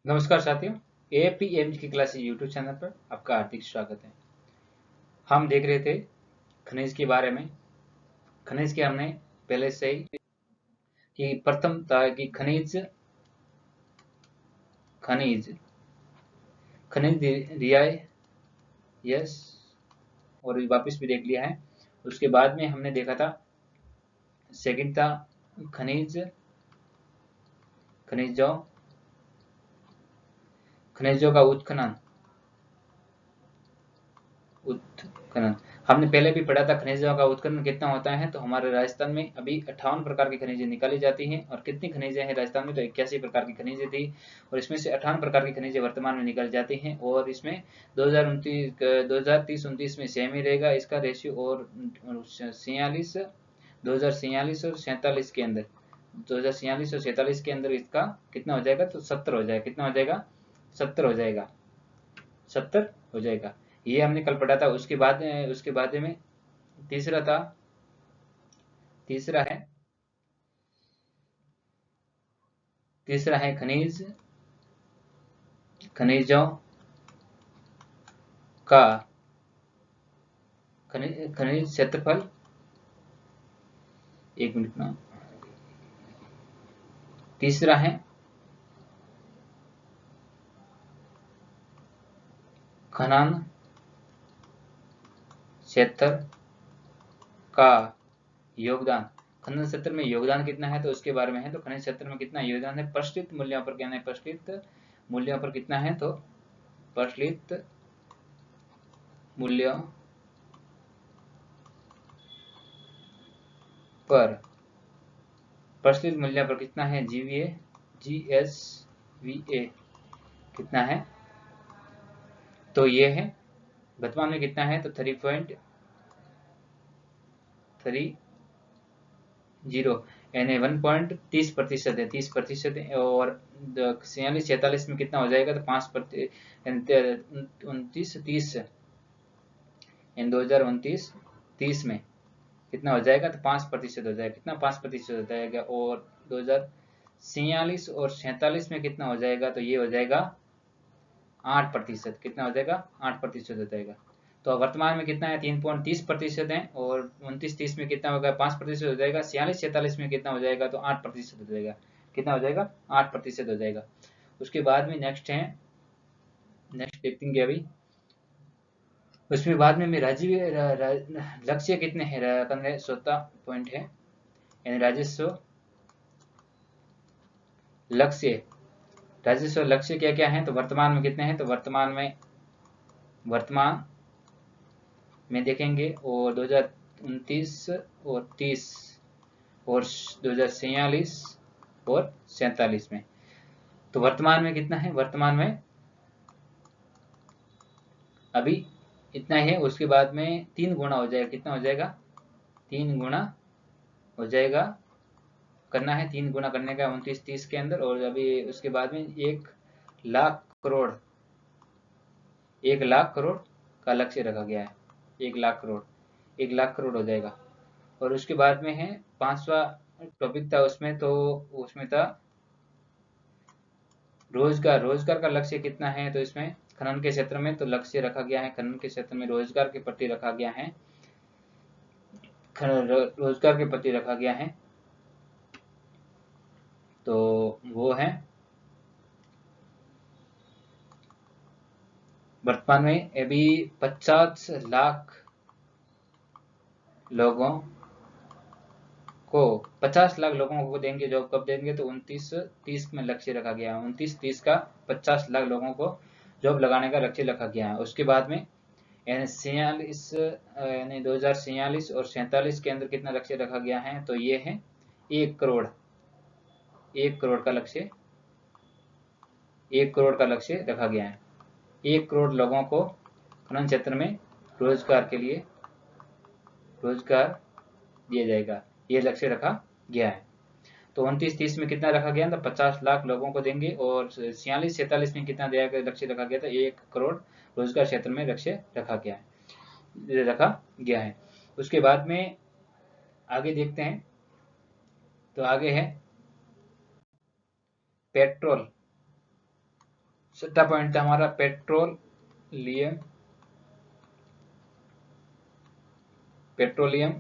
नमस्कार साथियों, एपीएमजी की क्लासेस यूट्यूब चैनल पर आपका हार्दिक स्वागत है। हम देख रहे थे खनिज के बारे में। खनिज के हमने पहले से ही कि प्रथम था कि खनिज खनिज खनिज रियाय यस और वापस भी देख लिया है। उसके बाद में हमने देखा था सेकंड था खनिजों खनिजों का उत्खनन हमने पहले भी पढ़ा था खनिजों का उत्खनन कितना होता है। तो हमारे राजस्थान में अभी 58 प्रकार की खनिजें निकाली जाती हैं। और कितनी खनिजें हैं राजस्थान में? तो 81 प्रकार की खनिजें थी और इसमें से 58 प्रकार की खनिजें वर्तमान में निकाली जाती हैं। और इसमें 2030-29 में सेम ही रहेगा इसका रेशियो। और 2046 और 47 के अंदर 2046 और 47 के अंदर इसका कितना हो जाएगा? तो 70 हो जाएगा। कितना हो जाएगा? 70 हो जाएगा। 70 हो जाएगा। ये हमने कल पढ़ा था। उसके बाद में तीसरा है खनिजों का खनिज क्षेत्रफल। एक मिनट ना। तीसरा है खनन क्षेत्र का योगदान। खनन क्षेत्र में योगदान कितना है तो उसके बारे में है। तो खनिज क्षेत्र में कितना योगदान है? प्रचलित मूल्यों पर क्या है? प्रचलित मूल्यों पर कितना है? तो प्रचलित मूल्यों पर प्रचलित मूल्य पर कितना है? जीएसवीए कितना है? तो ये है वर्तमान में कितना है? तो 3.30 यानी 1.30% है। 30% है। और 46-46 में कितना हो जाएगा? तो 5%, 2029-30 में कितना हो जाएगा? तो 5% हो जाएगा। कितना? 5% हो जाएगा। और 2046 और 47 में कितना हो जाएगा? तो ये हो जाएगा 8%। कितना हो जाएगा? 8% हो जाएगा। तो वर्तमान में कितना है? 3.30% है। और 29-30 में कितना होगा? 5% हो जाएगा। 46-47 में कितना हो जाएगा? तो 8% हो जाएगा। कितना हो जाएगा? 8% हो जाएगा। उसके बाद में नेक्स्ट देखेंगे अभी। उसमें बाद में लक्ष्य कितने हैं? 17 पॉइंट है। यानी राजस्व लक्ष्य क्या क्या है? तो वर्तमान में कितने हैं? तो वर्तमान में देखेंगे। और 2029 और 30 और 2046 और 47 में। तो वर्तमान में कितना है? वर्तमान में अभी इतना ही है। उसके बाद में 3 गुना हो जाएगा। कितना हो जाएगा? 3 गुना हो जाएगा। करना है 3 गुना करने का 29-30 के अंदर। और अभी उसके बाद में 1 लाख करोड़ का लक्ष्य रखा गया है। 1 लाख करोड़ हो जाएगा। और उसके बाद में है 5वां टॉपिक था उसमें। तो उसमें था रोजगार का लक्ष्य कितना है? तो इसमें खनन के क्षेत्र में तो लक्ष्य रखा गया है। खनन के क्षेत्र में रोजगार के प्रति रखा गया है। रोजगार के प्रति रखा गया है। तो वो है वर्तमान में अभी 50 लाख लोगों 50 लाख लोगों को देंगे। जॉब कब देंगे? तो 29-30 में लक्ष्य रखा गया है। 29-30 का 50 लाख लोगों को जॉब लगाने का लक्ष्य रखा गया है। उसके बाद में यानी 2046 और 47 के अंदर कितना लक्ष्य रखा गया है? तो ये है 1 करोड़ 1 करोड़ का लक्ष्य 1 करोड़ का लक्ष्य रखा गया है। 1 करोड़ लोगों को खनन क्षेत्र में रोजगार दिया जाएगा। ये लक्ष्य रखा गया है। तो 29-30 में कितना रखा गया? तो 50 लाख लोगों को देंगे। और 46-47 में कितना दिया गया? लक्ष्य रखा गया था 1 करोड़ रोजगार क्षेत्र में लक्ष्य रखा गया है। उसके बाद में आगे देखते हैं। तो आगे है पेट्रोल छठा पॉइंट था हमारा पेट्रोलियम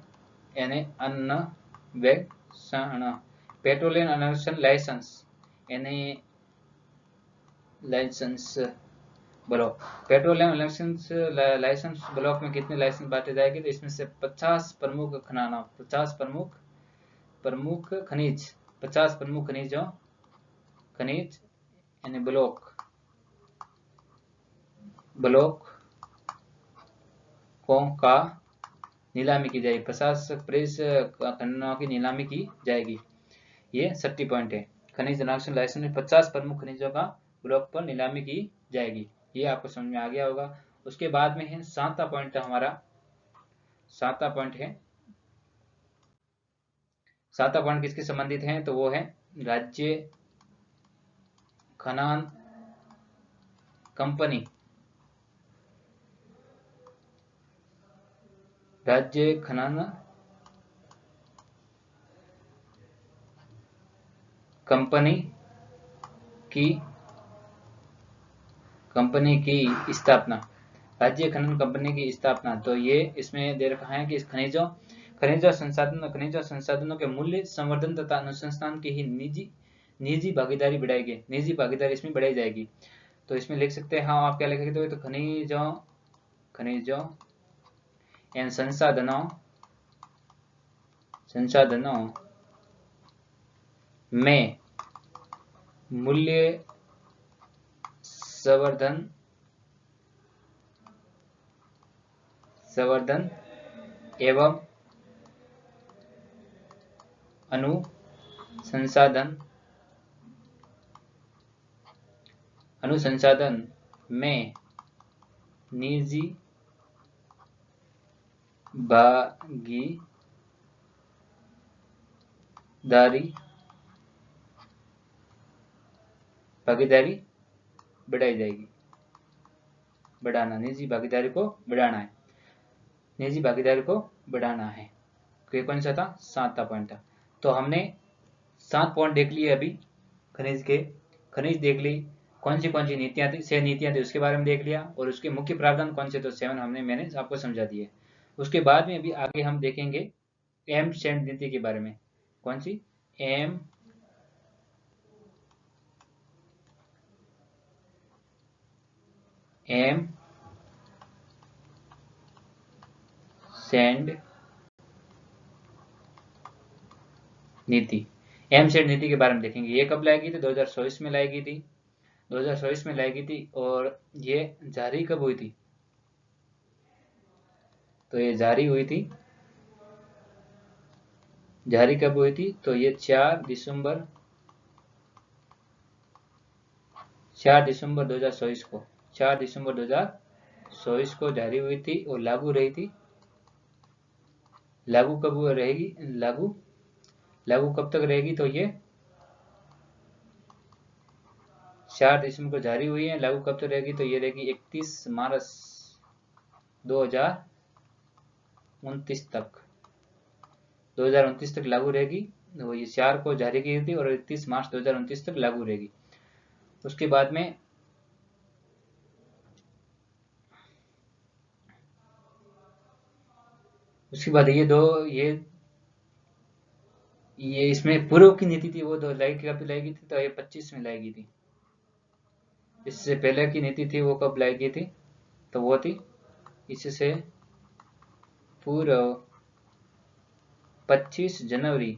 यानी अन्वेषण, पेट्रोलियम अन्वेषण लाइसेंस यानी licence block. Petroleum licence block में कितने लाइसेंस बांटे जाएंगे? तो इसमें से 50 प्रमुख खनाना, 50 प्रमुख खनिज, 50 प्रमुख खनिज यानी ब्लॉकों का नीलामी की जाएगी, 50 खननों की नीलामी की जाएगी। ये 60 पॉइंट है। खनिज अन्वेषण लाइसेंस में 50 प्रमुख खनिजों का ब्लॉक पर नीलामी की जाएगी। ये आपको समझ में आ गया होगा। उसके बाद में है 7वां पॉइंट हमारा, 7वां पॉइंट है, 7वां पॉइंट किसके संबंधित है? तो वो है राज्य खनन कंपनी, राज्य खनन कंपनी की स्थापना, राज्य खनन कंपनी की स्थापना। तो ये इसमें दे रखा है कि खनिजों संसाधनों के मूल्य संवर्धन तथा अनुसंधान की ही निजी भागीदारी बढ़ाएगी, निजी भागीदारी इसमें बढ़ाई जाएगी। तो इसमें लिख सकते हैं, हाँ आप क्या लिखेंगे? तो खनिजों एवं संसाधनों में मूल्य संवर्धन एवं अनुसंधान में निजी भागीदारी बढ़ाई जाएगी। बढ़ाना, निजी भागीदारी को बढ़ाना है, निजी भागीदारी को बढ़ाना है। तो कौन सा था? 7वां पॉइंट था। तो हमने 7 पॉइंट देख लिए अभी खनिज देख ली, कौन सी नीतियां थी, 6 नीतियां थी, उसके बारे में देख लिया, और उसके मुख्य प्रावधान कौन से? तो 7 मैंने आपको समझा दिए। उसके बाद में अभी आगे हम देखेंगे एम सेंड नीति के बारे में। कौन सी? एम सेंड नीति, एम सेंड नीति के बारे में देखेंगे। ये कब लाई गई थी? 2024 में लाई गई थी, 2024 में लाई गई थी। और ये जारी कब हुई थी? तो ये जारी हुई थी, जारी कब हुई थी? तो ये 4 दिसंबर 2024 को, 4 दिसंबर 2024 को जारी हुई थी और लागू रही थी। लागू कब रहेगी? लागू कब तक रहेगी? तो ये 4 दिसंबर को जारी हुई है, लागू कब तक रहेगी? तो ये रहेगी 31 मार्च 2029 तक, 2029 तक लागू रहेगी। वो ये 4 को जारी की थी और 31 मार्च 2029 तक लागू रहेगी। उसके बाद में ये इसमें पूर्व की नीति थी, वो कब लाई गई थी? तो ये 25 में लाई गई थी। इससे पहले की नीति थी वो कब लाई गई थी? तो वो थी इससे पूर्व 25 जनवरी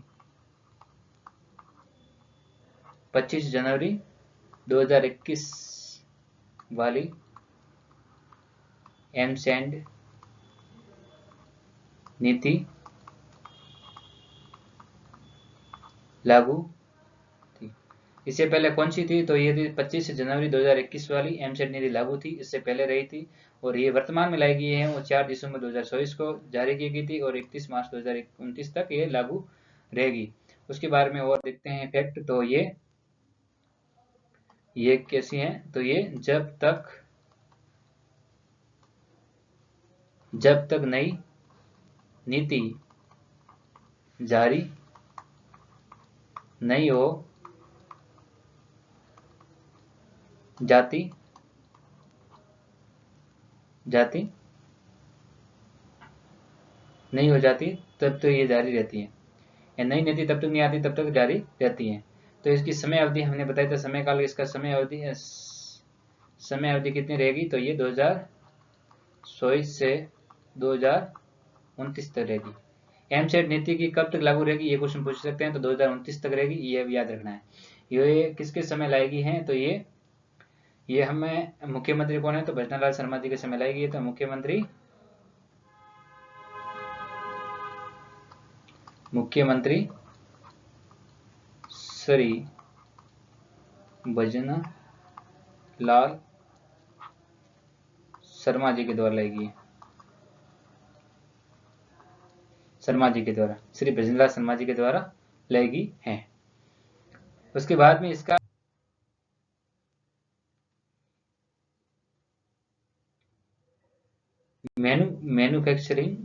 2021 वाली एम सेंड नीति लागू थी। इससे पहले कौन सी थी? तो ये थी 25 जनवरी 2021 वाली एम सेंड नीति लागू थी, इससे पहले रही थी। और ये वर्तमान में लाई गई है, वो 4 दिसंबर 2024 को जारी की गई थी और 31 मार्च 2029 तक ये लागू रहेगी। उसके बारे में और देखते हैं फैक्ट। तो ये कैसी है? तो ये जब तक नई नीति जारी नहीं हो जाति जाति नहीं हो जाती तब तो ये जारी रहती है, या नई नीति तब तक नहीं आती तब तक जारी रहती है। तो इसकी समय अवधि हमने बताया था, समय काल इसका समय अवधि कितनी रहेगी, तो ये 2024 से 2029 तक रहेगी। एमसेट नीति की कब तक लागू रहेगी, ये क्वेश्चन पूछ सकते हैं, तो 2029 तक रहेगी, ये अब याद रखना है। ये किसके समय लाएगी है, तो ये हमें मुख्यमंत्री कौन है, तो भजनलाल लाल शर्मा जी के समय लाएगी। तो मुख्यमंत्री श्री भजनलाल शर्मा जी के द्वारा लाएगी, शर्मा जी के द्वारा, श्री भजनलाल शर्मा जी के द्वारा लाएगी है। उसके बाद में इसका मैन्युफैक्चरिंग,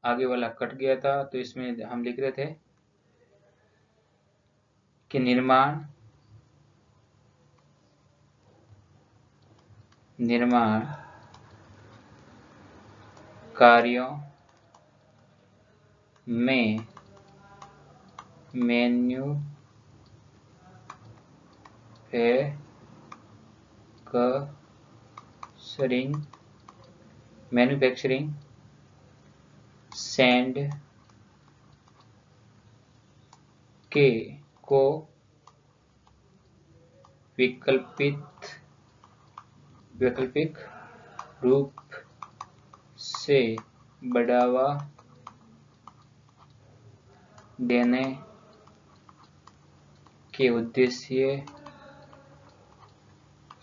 आगे वाला कट गया था, तो इसमें हम लिख रहे थे कि निर्माण कार्यों में मैन्युफैक्चरिंग सैंड को वैकल्पिक रूप से बढ़ावा देने के उद्देश्य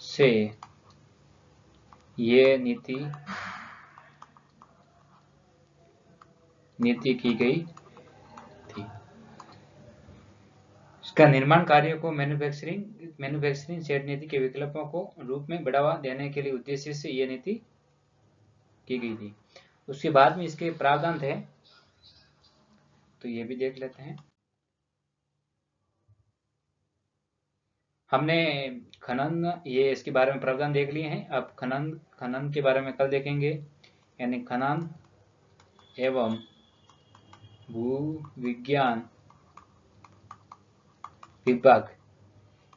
से ये नीति की गई थी। इसका निर्माण कार्यों को मैन्युफैक्चरिंग सेट नीति के विकल्पों को रूप में बढ़ावा देने के लिए उद्देश्य से ये नीति की गई थी। उसके बाद में इसके प्रावधान थे, तो ये भी देख लेते हैं। हमने खनन, ये इसके बारे में प्रावधान देख लिए हैं। अब खनन के बारे में कल देखेंगे, यानी खनन एवं भूविज्ञान विभाग,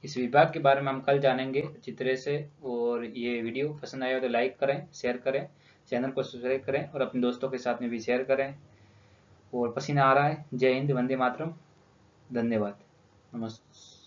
इस विभाग के बारे में हम कल जानेंगे अच्छी तरह से। और ये वीडियो पसंद आया तो लाइक करें, शेयर करें, चैनल को सब्सक्राइब करें और अपने दोस्तों के साथ में भी शेयर करें। और पसीना आ रहा है। जय हिंद, वंदे मातरम, धन्यवाद, नमस्ते।